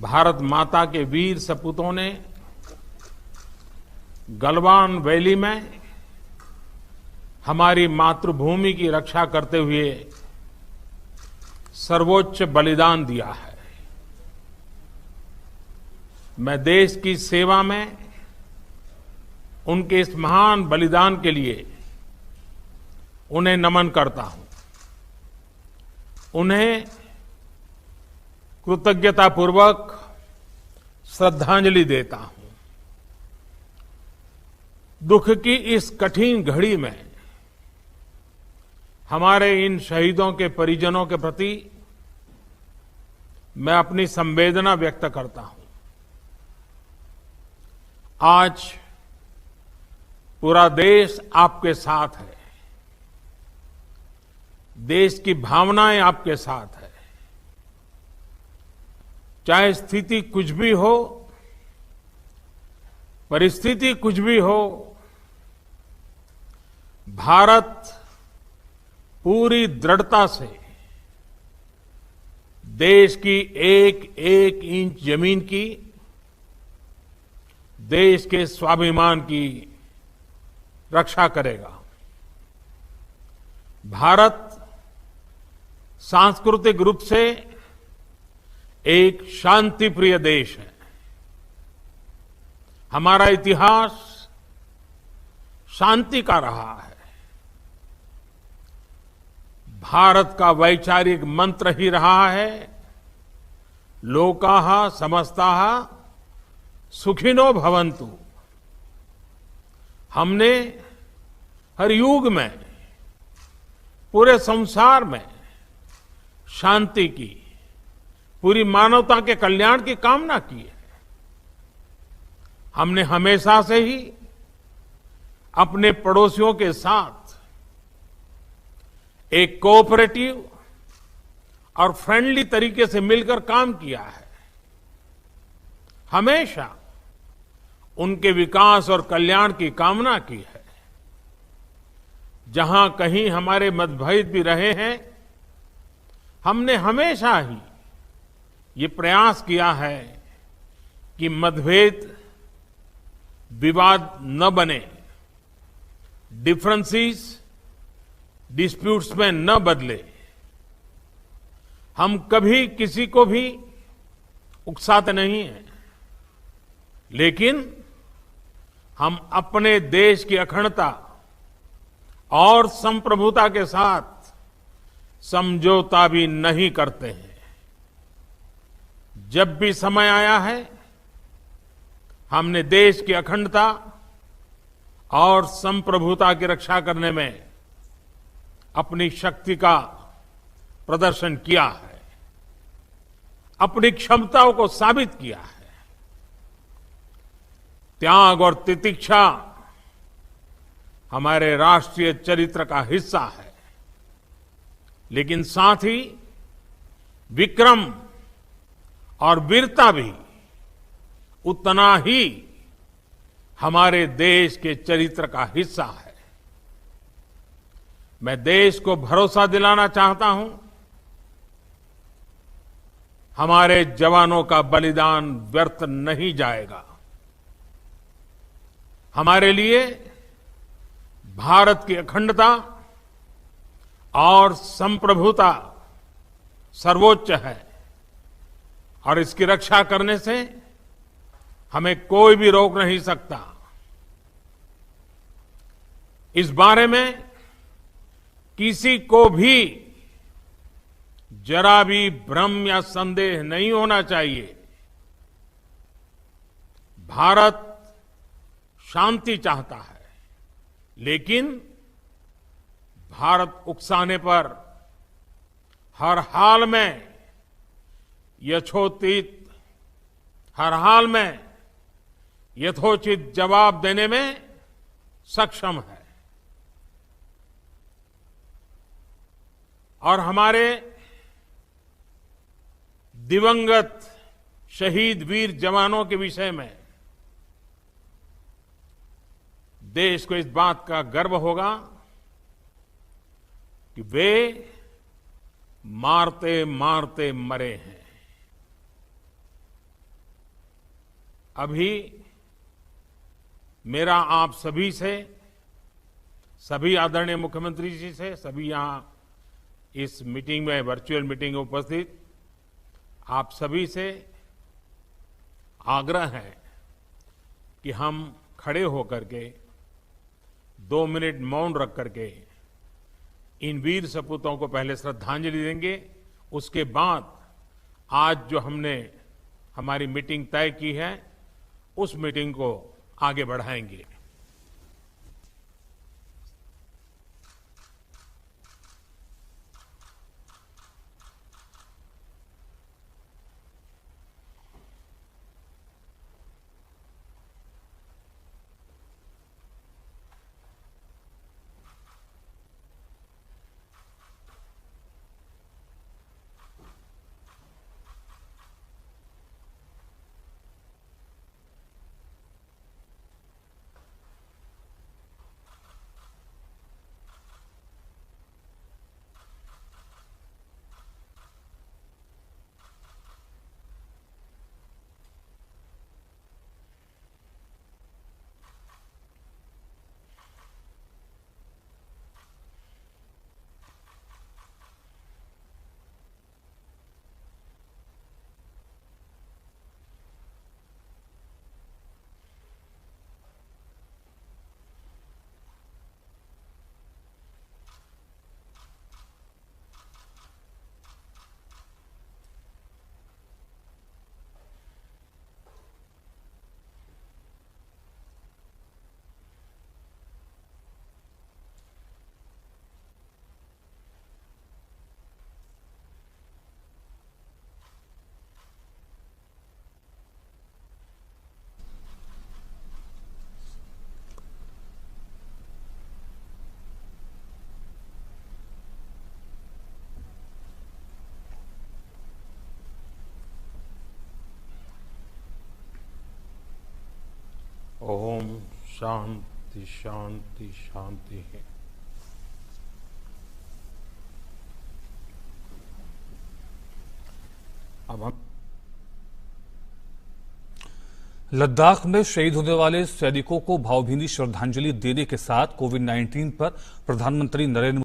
भारत माता के वीर सपूतों ने गलवान वैली में हमारी मातृभूमि की रक्षा करते हुए सर्वोच्च बलिदान दिया है। मैं देश की सेवा में उनके इस महान बलिदान के लिए उन्हें नमन करता हूं। उन्हें कृतज्ञतापूर्वक श्रद्धांजलि देता हूं। दुख की इस कठिन घड़ी में हमारे इन शहीदों के परिजनों के प्रति मैं अपनी संवेदना व्यक्त करता हूं। आज पूरा देश आपके साथ है। देश की भावनाएं आपके साथ है। चाहे स्थिति कुछ भी हो, परिस्थिति कुछ भी हो, भारत पूरी दृढ़ता से देश की एक एक इंच जमीन की, देश के स्वाभिमान की रक्षा करेगा। भारत सांस्कृतिक रूप से एक शांतिप्रिय देश है। हमारा इतिहास शांति का रहा है। भारत का वैचारिक मंत्र ही रहा है, लोकाः समस्ताः सुखिनो भवन्तु। हमने हर युग में, पूरे संसार में शांति की, पूरी मानवता के कल्याण की कामना की है। हमने हमेशा से ही अपने पड़ोसियों के साथ एक कोऑपरेटिव और फ्रेंडली तरीके से मिलकर काम किया है। हमेशा उनके विकास और कल्याण की कामना की है। जहां कहीं हमारे मतभेद भी रहे हैं, हमने हमेशा ही ये प्रयास किया है कि मतभेद विवाद न बने, डिफरेंसेस डिस्प्यूट्स में न बदले। हम कभी किसी को भी उकसाते नहीं हैं, लेकिन हम अपने देश की अखंडता और संप्रभुता के साथ समझौता भी नहीं करते हैं। जब भी समय आया है, हमने देश की अखंडता और संप्रभुता की रक्षा करने में अपनी शक्ति का प्रदर्शन किया है, अपनी क्षमताओं को साबित किया है। त्याग और तितिक्षा हमारे राष्ट्रीय चरित्र का हिस्सा है, लेकिन साथ ही विक्रम और वीरता भी उतना ही हमारे देश के चरित्र का हिस्सा है। मैं देश को भरोसा दिलाना चाहता हूं, हमारे जवानों का बलिदान व्यर्थ नहीं जाएगा। हमारे लिए भारत की अखंडता और संप्रभुता सर्वोच्च है, और इसकी रक्षा करने से हमें कोई भी रोक नहीं सकता। इस बारे में किसी को भी जरा भी भ्रम या संदेह नहीं होना चाहिए। भारत शांति चाहता है, लेकिन भारत उकसाने पर हर हाल में यथोचित, हर हाल में यथोचित जवाब देने में सक्षम है। और हमारे दिवंगत शहीद वीर जवानों के विषय में देश को इस बात का गर्व होगा कि वे मारते मारते मरे हैं। अभी मेरा आप सभी से, सभी आदरणीय मुख्यमंत्री जी से, सभी यहां इस मीटिंग में, वर्चुअल मीटिंग में उपस्थित आप सभी से आग्रह है कि हम खड़े होकर के 2 मिनट मौन रख करके इन वीर सपूतों को पहले श्रद्धांजलि देंगे। उसके बाद आज जो हमने हमारी मीटिंग तय की है, उस मीटिंग को आगे बढ़ाएंगे। ओम शांति शांति शांति है। अब हम लद्दाख में शहीद होने वाले सैनिकों को भावभीनी श्रद्धांजलि देने के साथ कोविड-19 पर प्रधानमंत्री नरेंद्र